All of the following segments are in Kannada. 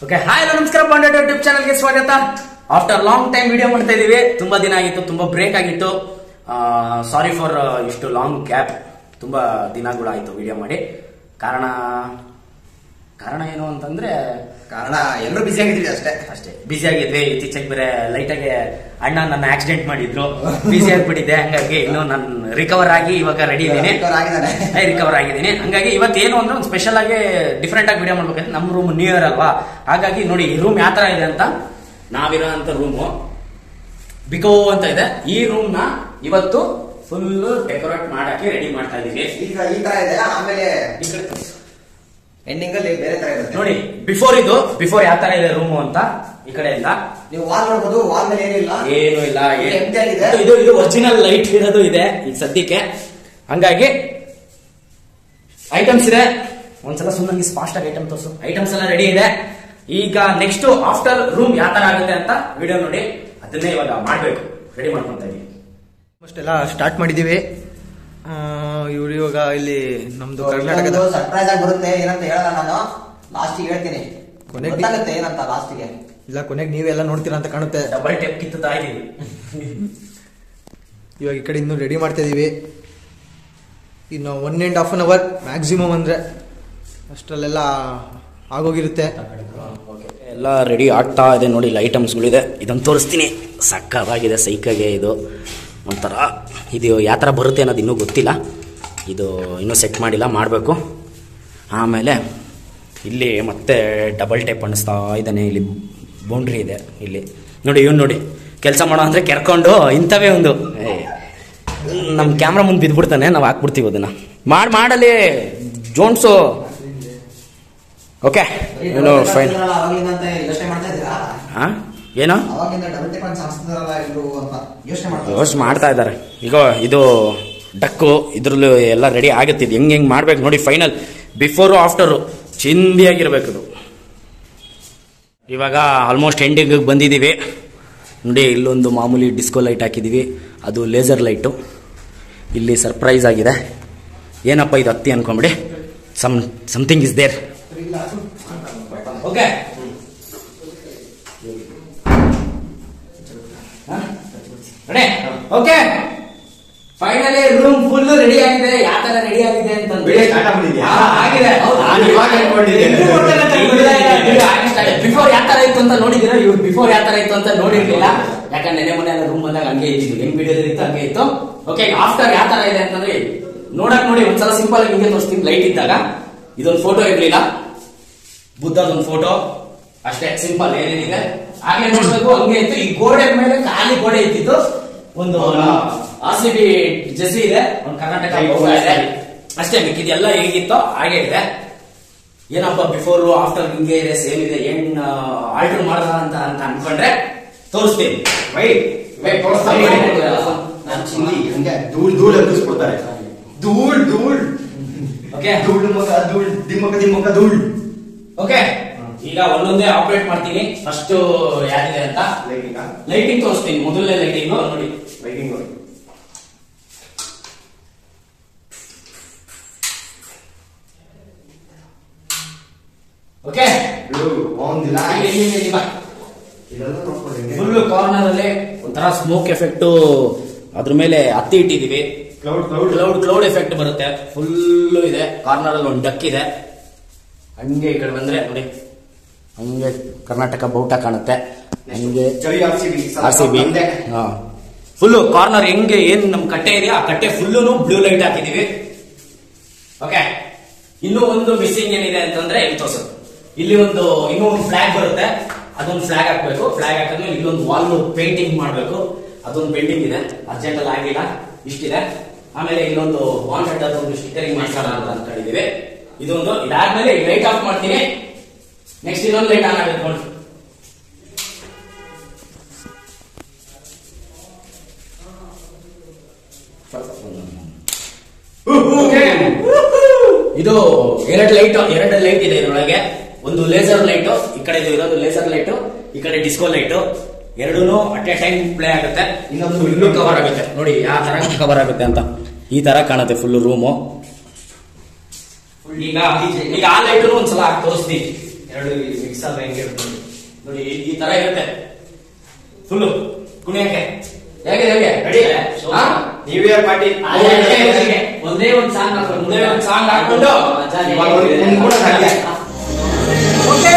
ಓಕೆ ಹಾಯ್ ನಮಸ್ಕಾರ ಬಾಂಡೆಡ್ ಯೂಟ್ಯೂಬ್ ಚಾನಲ್ಗೆ ಸ್ವಾಗತ. ಆಫ್ಟರ್ ಲಾಂಗ್ ಟೈಮ್ ವಿಡಿಯೋ ಮಾಡ್ತಾ ಇದೀವಿ. ತುಂಬಾ ದಿನ ಆಗಿತ್ತು, ತುಂಬಾ ಬ್ರೇಕ್ ಆಗಿತ್ತು. ಸಾರಿ ಫಾರ್ ಇಷ್ಟು ಲಾಂಗ್ ಗ್ಯಾಪ್. ತುಂಬಾ ದಿನಗಳಾಯ್ತು ವಿಡಿಯೋ ಮಾಡಿ. ಕಾರಣ ಏನು ಅಂತಂದ್ರೆ ಕಾರಣ ಎಲ್ಲರೂ ಬಿಸಿ ಆಗಿದ್ವಿ ಅಷ್ಟೇ ಬಿಸಿ ಆಗಿದ್ವಿ. ಇತ್ತೀಚೆಗೆ ಬೇರೆ ಲೈಟ್ ಆಗಿ ಅಣ್ಣ ನನ್ನ ಆಕ್ಸಿಡೆಂಟ್ ಮಾಡಿದ್ರು, ಬಿಸಿ ಆಗ್ಬಿಟ್ಟಿದೆ. ಹಂಗಾಗಿ ಇನ್ನು ನಾನು ರಿಕವರ್ ಆಗಿ ಇವಾಗ ರೆಡಿ ಇದ್ದೀನಿ, ರಿಕವರ್ ಆಗಿದ್ದೀನಿ. ಹಂಗಾಗಿ ಇವತ್ತೇನು ಅಂದ್ರೆ ಒಂದು ಸ್ಪೆಷಲ್ ಆಗಿ ಡಿಫ್ರೆಂಟ್ ಆಗಿ ವಿಡಿಯೋ ಮಾಡ್ಬೇಕಂದ್ರೆ ನಮ್ಮ ರೂಮ್ ನ್ಯೂ ಇಯರ್ ಅಲ್ವಾ. ಹಾಗಾಗಿ ನೋಡಿ ಈ ರೂಮ್ ಯಾವ ತರ ಇದೆ ಅಂತ. ನಾವಿರೋ ಅಂತ ರೂಮು ಬಿಕೋ ಅಂತ ಇದೆ. ಈ ರೂಮ್ ನ ಇವತ್ತು ಫುಲ್ ಡೆಕೋರೇಟ್ ಮಾಡಕ್ಕೆ ರೆಡಿ ಮಾಡ್ತಾ ಇದೀವಿ. ಈಗ ಈ ತರ ಇದೆ, ಆಮೇಲೆ ಎಂಡಿಂಗ್ ಅಲ್ಲಿ ಬೇರೆ ತರ ಇರುತ್ತೆ ನೋಡಿ. ಬಿಫೋರ್ ಯಾವ ತರ ಇದೆ ರೂಮು ಅಂತ ಈ ಕಡೆಯಿಂದ ನೀವು ವಾಲ್ ನೋಡಬಹುದು. ವಾಲ್ ಮೇಲೆ ಏನು ಇಲ್ಲ ಎಂಟಿ ಆಗಿದೆ. ಇದು ಒರಿಜಿನಲ್ ಲೈಟ್ ಇರೋದು ಇದೆ ಈಗ ಸದ್ಯಕ್ಕೆ. ಹಂಗಾಗಿ ಐಟಮ್ಸ್ ಇದೆ. ಒಂದ್ಸಲ ಸುಮ್ಮನೆ ಫಾಸ್ಟ್ ಆಗಿ ಐಟಮ್ ತೋರಿಸು. ಐಟಮ್ಸ್ ಎಲ್ಲ ರೆಡಿ ಇದೆ. ಈಗ ನೆಕ್ಸ್ಟ್ ಆಫ್ಟರ್ ರೂಮ್ ಯಾವ ತರ ಆಗುತ್ತೆ ಅಂತ ವಿಡಿಯೋ ನೋಡಿ. ಅದನ್ನೇ ಇವಾಗ ಮಾಡ್ಬೇಕು, ರೆಡಿ ಮಾಡ್ಕೊಂತ ಇದೀವಿ. ಅಷ್ಟೆಲ್ಲ ಸ್ಟಾರ್ಟ್ ಮಾಡಿದೀವಿ. ಇವ್ರು ಇವಾಗ ಇಲ್ಲಿ ನಮ್ದು ಕರ್ನಾಟಕದ ಸರ್ಪ್ರೈಸ್ ಆಗಿ ಬರುತ್ತೆ. ಏನಂತ ಹೇಳಲ್ಲ, ನಾನು ಲಾಸ್ಟಿಗೆ ಹೇಳ್ತೀನಿ. ಗೊತ್ತಾಗುತ್ತೆ ಏನಂತ ಲಾಸ್ಟಿಗೆ. ಇಲ್ಲ, ಕೊನೆಗೆ ನೀವೆಲ್ಲ ನೋಡ್ತೀರಾ ಅಂತ ಕಾಣುತ್ತೆ. ಡಬಲ್ ಟೆಪ್ ಕಿತ್ತುತ್ತಾ ಇದೀವಿ. ಇವಾಗ ಈ ಕಡೆ ಇನ್ನೂ ರೆಡಿ ಮಾಡ್ತಾ ಇದೀವಿ. ಇನ್ನು 1.5 hour ಮ್ಯಾಕ್ಸಿಮಮ್ ಅಂದ್ರೆ ಅಷ್ಟರಲ್ಲೆಲ್ಲ ಆಗೋಗಿರುತ್ತೆ. ಎಲ್ಲ ರೆಡಿ ಆಗ್ತಾ ಇದೆ ನೋಡಿ. ಇಲ್ಲಿ ಐಟಮ್ಸ್ಗಳಿದೆ, ಇದನ್ನು ತೋರಿಸ್ತೀನಿ. ಸಕ್ಕತ್ತಾಗಿದೆ, ಸೈಕಾಗೆ ಇದು ಒಂಥರ. ಇದು ಯಾವ ಥರ ಬರುತ್ತೆ ಅನ್ನೋದು ಇನ್ನೂ ಗೊತ್ತಿಲ್ಲ. ಇದು ಇನ್ನೂ ಸೆಟ್ ಮಾಡಿಲ್ಲ, ಮಾಡಬೇಕು. ಆಮೇಲೆ ಇಲ್ಲಿ ಮತ್ತೆ ಡಬಲ್ ಟೇಪ್ ಅಣಿಸ್ತಾ ಇದ್ದಾನೆ. ಇಲ್ಲಿ ಬೌಂಡ್ರಿ ಇದೆ ಇಲ್ಲಿ ನೋಡಿ. ಇವನು ನೋಡಿ ಕೆಲಸ ಮಾಡೋ ಅಂದರೆ ಕೆರ್ಕೊಂಡು ಇಂಥವೇ ಒಂದು ನಮ್ಮ ಕ್ಯಾಮ್ರಾ ಮುಂದೆ ಬಿದ್ದುಬಿಡ್ತಾನೆ. ನಾವು ಹಾಕ್ಬಿಡ್ತೀವಿ ಅದನ್ನು. ಮಾಡಲಿ ಜೋನ್ಸು. ಓಕೆ, ಏನು ಫೈನ್. ಹಾಂ, ಏನೋ ಯೋಚನೆ ಮಾಡ್ತಾ ಇದ್ದಾರೆ. ಈಗ ಇದು ಡಕ್ಕು ಇದ್ರಲ್ಲೂ ಎಲ್ಲ ರೆಡಿ ಆಗುತ್ತೆ. ಇದು ಹೆಂಗೆ ಮಾಡ್ಬೇಕು ನೋಡಿ. ಫೈನಲ್ ಬಿಫೋರು ಆಫ್ಟರು ಚಿಂದಿಯಾಗಿರ್ಬೇಕು ಇದು. ಇವಾಗ ಆಲ್ಮೋಸ್ಟ್ ಎಂಡಿಂಗಿಗೆ ಬಂದಿದ್ದೀವಿ ನೋಡಿ. ಇಲ್ಲೊಂದು ಮಾಮೂಲಿ ಡಿಸ್ಕೋ ಲೈಟ್ ಹಾಕಿದ್ದೀವಿ, ಅದು ಲೇಸರ್ ಲೈಟು. ಇಲ್ಲಿ ಸರ್ಪ್ರೈಸ್ ಆಗಿದೆ. ಏನಪ್ಪ ಇದು ಹತ್ತಿ ಅನ್ಕೊಂಬಿಡಿ. Something is there. Okay, okay, finally room full ready ಆಗಿದೆ. ಯಾವ ತರ ರೆಡಿ ಆಗಿದೆ ಅಂತಂದ್ರೆ ಬಿಫೋರ್ ಯಾವ ತರ ಇತ್ತು ಅಂತ ನೋಡಿದಿರ. ಇವ್ರು ಬಿಫೋರ್ ಯಾವ ತರ ಇತ್ತು ಅಂತ ನೋಡಿರ್ಲಿಲ್ಲ. ಯಾಕಂದ್ರೆ ನೆನೆ ಮನೆ ರೂಮ್ ಬಂದಾಗ ಹಂಗೆ ಇತ್ತು, ಹೆಂಗ್ ವಿಡಿಯೋದಲ್ಲಿ ಇತ್ತು ಹಂಗೆ ಇತ್ತು. ಓಕೆ, ಆಫ್ಟರ್ ಯಾವ ತರ ಇದೆ ಅಂತಂದ್ರೆ ನೋಡಿ. ಒಂದ್ಸಲ ಸಿಂಪಲ್ ಆಗಿ ಹಿಂಗೆ ತೋರಿಸ್ತೀನಿ. ಲೈಟ್ ಇದ್ದಾಗ ಇದೊಂದು ಫೋಟೋ ಇರ್ಲಿಲ್ಲ, ಬುದ್ಧದೊಂದು ಫೋಟೋ ಅಷ್ಟೇ, ಸಿಂಪಲ್. ಏನೇನಿದೆ ಹಾಗೆ ನೋಡ್ಬೇಕು, ಹಂಗೆ ಇತ್ತು. ಈ ಗೋಡೆ ಮೇಲೆ ಖಾಲಿ ಗೋಡೆ ಇತ್ತಿತ್ತು. ಒಂದು RCB ಜೆರ್ಸಿ ಇದೆ, ಒಂದು ಕರ್ನಾಟಕ ಇದೆ ಅಷ್ಟೇ. ಮಿಕ್ಕಿದೆಲ್ಲ ಹೇಗಿತ್ತೋ ಹಾಗೆ ಇದೆ. ಏನಪ್ಪ ಬಿಫೋರ್ ಆಫ್ಟರ್ ಹಿಂಗೆ ಇದೆ, ಸೇಮ್ ಇದೆ, ಏನ್ ಆಲ್ಟರ್ ಮಾಡ್ದ ಅಂತ ಅನ್ಕೊಂಡ್ರೆ ತೋರಿಸ್ತೀನಿ. ಧೂಳ್ ಎಬ್ಬಿಸ್ಬಿಡ್ತಾರೆ. ಧೂಳ್ ಓಕೆ, ದಿಮ್ಮಕ ಧೂಳ್. ಓಕೆ, ಈಗ ಒಂದೊಂದೇ ಆಪರೇಟ್ ಮಾಡ್ತೀನಿ. ಫಸ್ಟ್ ಯಾರಿದೆ ಅಂತ ಲೈಟಿಂಗ್ ತೋರಿಸ್ತೀನಿ. ಮೊದಲನೇ ಲೈಟಿಂಗ್ ನೋಡಿ. ಲೈಟಿಂಗ್ ಓಕೆ, ಫುಲ್ ಕಾರ್ನರ್ ಅಲ್ಲಿ ಒಂಥರ ಸ್ಮೋಕ್ ಎಫೆಕ್ಟ್, ಅದ್ರ ಮೇಲೆ ಹತ್ತಿ ಇಟ್ಟಿದೀವಿ. ಕ್ಲೌಡ್ ಎಫೆಕ್ಟ್ ಬರುತ್ತೆ. ಫುಲ್ ಇದೆ. ಕಾರ್ನರ್ ಅಲ್ಲಿ ಒಂದು ಡಕ್ ಇದೆ. ಹಂಗೆ ಈ ಕಡೆ ಬಂದ್ರೆ ನೋಡಿ, ಹಂಗೆ ಕರ್ನಾಟಕ ಬೌಟ ಕಾಣುತ್ತೆ. ಹಂಗೆ RCB. ಫುಲ್ಲು ಕಾರ್ನರ್ ಹೆಂಗೆ ಏನ್ ನಮ್ ಕಟ್ಟೆ ಇದೆಯಾ ಆ ಕಟ್ಟೆ ಫುಲ್ಲು ಬ್ಲೂ ಲೈಟ್ ಹಾಕಿದೀವಿ. ಓಕೆ, ಇನ್ನೂ ಒಂದು ಮಿಸ್ಸಿಂಗ್ ಏನಿದೆ ಅಂತಂದ್ರೆ ಇಲ್ಲಿ ತೋರ್ಸೋದು. ಇಲ್ಲಿ ಇನ್ನೂ ಒಂದು ಫ್ಲಾಗ್ ಬರುತ್ತೆ. ಅದೊಂದು ಫ್ಲಾಗ್ ಹಾಕ್ಬೇಕು. ಫ್ಲಾಗ್ ಹಾಕಿದ್ಮೇಲೆ ಇಲ್ಲೊಂದು ವಾಲ್ ಪೇಂಟಿಂಗ್ ಮಾಡ್ಬೇಕು. ಅದೊಂದು ಪೇಂಟಿಂಗ್ ಇದೆ, ಅರ್ಜೆಂಟ್ ಅಲ್ಲಿ ಆಗಿಲ್ಲ, ಇಷ್ಟಿದೆ. ಆಮೇಲೆ ಇಲ್ಲೊಂದು ಬಾಂಡ್ ಅದೊಂದು ಸ್ಟಿಕರಿಂಗ್ ಮಾಡ್ಸೋಣ ಅಂತ ಅನ್ಕೊಂಡಿದೀವಿ. ಇದೊಂದು ಇದಾದ್ಮೇಲೆ ಲೈಟ್ ಆಫ್ ಮಾಡ್ತೀನಿ. ನೆಕ್ಸ್ಟ್ ಇನ್ನೊಂದು ಲೈಟ್ ಆನ್ ಆಗುತ್ತೆ ನೋಡಿ. ಇದು ಎರಡು ಲೈಟ್ ಇದೆ ಇದರೊಳಗೆ. ಒಂದು ಲೇಸರ್ ಲೈಟ್, ಈ ಕಡೆ ಇರೋದು ಲೇಸರ್ ಲೈಟ್, ಈ ಕಡೆ ಡಿಸ್ಕೋ ಲೈಟ್. ಎರಡೂ ಅಟ್ ಎ ಟೈಮ್ ಪ್ಲೇ ಆಗುತ್ತೆ. ಇನ್ನೊಂದು ಇಲ್ಲೂ ಕವರ್ ಆಗುತ್ತೆ ನೋಡಿ. ಯಾವ ತರ ಕವರ್ ಆಗುತ್ತೆ ಅಂತ ಈ ತರ ಕಾಣುತ್ತೆ ಫುಲ್ ರೂಮು. ಈಗ ಆ ಲೈಟ್ ಒಂದ್ಸಲ ತೋರಿಸ್ತೀನಿ. ಎರಡು ಮಿಕ್ಸ್ ಆದ ಹೆಂಗೆ ನೋಡಿ ಈ ತರ ಇರುತ್ತೆ ಫುಲ್ಲು ಕುಣಿಯಕ್ಕೆ ಹೇಗಿದೆ ರೆಡಿ ನೀವೇ ಪಾರ್ಟಿ ಒಂದೇ ಒಂದು ಸಾಂಗ್ ಹಾಕೊಂಡು ಓಕೆ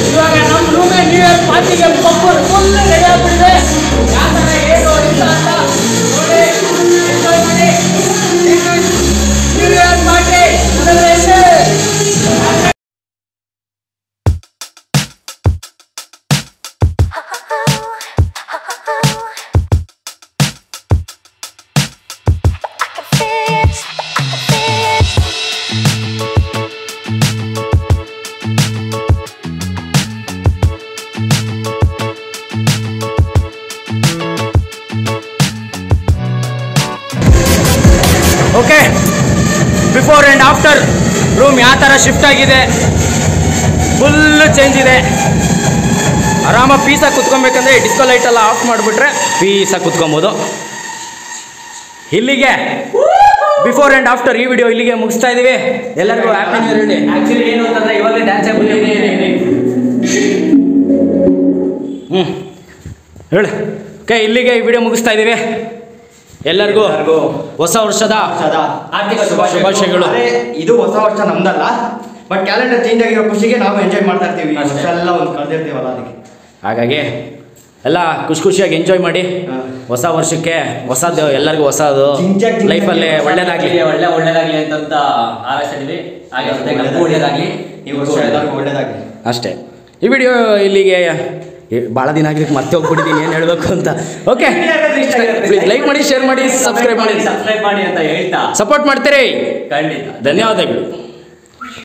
ಇವಾಗ ನಮ್ಮ ರೂಮೇ ನ್ಯೂ ಇಯರ್ ಪಾರ್ಟಿಗೆ ಫುಲ್ ರೆಡಿ ಆಗ್ಬಿಟ್ಟಿದೆ ಯಾವ ತರ ಏನು ಇಲ್ಲ ಅಂತ ನೋಡಿ ಎಂಜಾಯ್ ಮಾಡಿ new year party okay before and after room ಯಾವ ಥರ ಶಿಫ್ಟ್ ಆಗಿದೆ ಫುಲ್ಲು ಚೇಂಜ್ ಇದೆ ಆರಾಮಾಗಿ ಪೀಸಾಗಿ ಕುತ್ಕೊಬೇಕಂದ್ರೆ ಡಿಸ್ಕೋ ಲೈಟ್ ಎಲ್ಲ ಆಫ್ ಮಾಡಿಬಿಟ್ರೆ ಪೀಸಾಗಿ ಕುತ್ಕೊಬೋದು ಇಲ್ಲಿಗೆ ಬಿಫೋರ್ ಆ್ಯಂಡ್ ಆಫ್ಟರ್ ಈ ವಿಡಿಯೋ ಇಲ್ಲಿಗೆ ಮುಗಿಸ್ತಾ ಇದೀವಿ ಎಲ್ಲರಿಗೂ happy new year day actually ಏನು ಅಂತಂದರೆ ಇವಾಗಲೇ ಡ್ಯಾನ್ಸ್ ಹೇಳಿ ಓಕೆ ಇಲ್ಲಿಗೆ ಈ ವಿಡಿಯೋ ಮುಗಿಸ್ತಾ ಇದ್ದೀವಿ ಎಲ್ಲರಿಗೂ ಹೊಸ ವರ್ಷದ ಆರ್ಥಿಕ ಶುಭಾಶಯಗಳು ಇದು ಹೊಸ ವರ್ಷ ನಮ್ದಲ್ಲ ಬಟ್ ಕ್ಯಾಲೆಂಡರ್ ಚೇಂಜ್ ಆಗಿರೋ ಖುಷಿಗೆ ನಾವು ಎಂಜಾಯ್ ಮಾಡ್ತಾ ಇರ್ತೀವಿ ಎಲ್ಲ ಒಂದು ಕಳೆದಿರ್ತೀವಲ್ಲ ಅದಕ್ಕೆ ಹಾಗಾಗಿ ಎಲ್ಲ ಖುಷಿಯಾಗಿ ಎಂಜಾಯ್ ಮಾಡಿ ಹೊಸ ವರ್ಷಕ್ಕೆ ಹೊಸದು ಎಲ್ಲರಿಗೂ ಹೊಸದು ಲೈಫಲ್ಲಿ ಒಳ್ಳೇದಾಗಲಿ ಒಳ್ಳೇದಾಗ್ಲಿ ಅಂತ ಆರೈಸ್ತಿದ್ವಿ ಹಾಗೆ ಒಳ್ಳೇದಾಗ್ಲಿ ಈ ವರ್ಷ ಎಲ್ಲರಿಗೂ ಒಳ್ಳೇದಾಗಲಿ ಅಷ್ಟೇ ಈ ವಿಡಿಯೋ ಇಲ್ಲಿಗೆ ಭಾಳ ದಿನ ಆಗಿದ್ದಕ್ಕೆ ಮತ್ತೆ ಹೋಗ್ಬಿಟ್ಟಿದ್ದೀನಿ ಏನು ಹೇಳಬೇಕು ಅಂತ ಓಕೆ ಪ್ಲೀಸ್ ಲೈಕ್ ಮಾಡಿ ಶೇರ್ ಮಾಡಿ ಸಬ್ಸ್ಕ್ರೈಬ್ ಮಾಡಿ ಅಂತ ಹೇಳ್ತಾ ಸಪೋರ್ಟ್ ಮಾಡ್ತೀರಿ ಖಂಡಿತ ಧನ್ಯವಾದಗಳು